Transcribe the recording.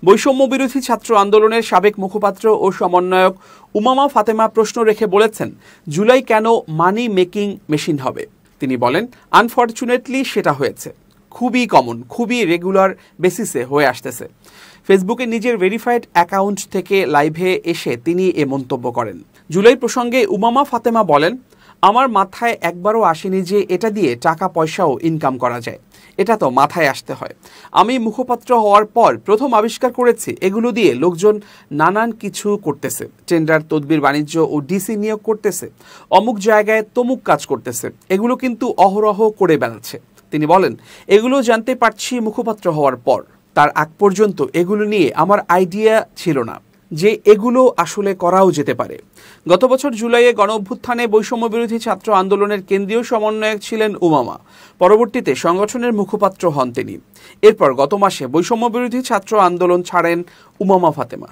বৈষম্য বিরোধী ছাত্র আন্দোলনের সাবেক মুখপাত্র ও সমন্বয়ক উমামা ফাতেমা প্রশ্ন রেখে বলেছেন, জুলাই কেন মানি মেকিং মেশিন হবে? তিনি বলেন, আনফরচুনেটলি সেটা হয়েছে, খুবই কমন, খুবই রেগুলার বেসিসে হয়ে আসতেছে। ফেসবুকে নিজের ভেরিফাইড অ্যাকাউন্ট থেকে লাইভে এসে তিনি এ মন্তব্য করেন। জুলাই প্রসঙ্গে উমামা ফাতেমা বলেন, আমার মাথায় একবারও আসেনি যে এটা দিয়ে টাকা পয়সাও ইনকাম করা যায়। এটা তো মাথায় আসতে হয়। আমি মুখপাত্র হওয়ার পর প্রথম আবিষ্কার করেছি এগুলো দিয়ে লোকজন নানান কিছু করতেছে, টেন্ডার, তদবির, বাণিজ্য ও ডিসি নিয়োগ করতেছে, অমুক জায়গায় তমুক কাজ করতেছে, এগুলো কিন্তু অহরহ করে বেড়াচ্ছে। তিনি বলেন, এগুলো জানতে পারছি মুখপাত্র হওয়ার পর। তার আগ পর্যন্ত এগুলো নিয়ে আমার আইডিয়া ছিল না যে এগুলো আসলে করাও যেতে পারে। গত বছর জুলাইয়ে গণঅভ্যুত্থানে বৈষম্য বিরোধী ছাত্র আন্দোলনের কেন্দ্রীয় সমন্বয়ক ছিলেন উমামা। পরবর্তীতে সংগঠনের মুখপাত্র হন তিনি। এরপর গত মাসে বৈষম্য বিরোধী ছাত্র আন্দোলন ছাড়েন উমামা ফাতেমা।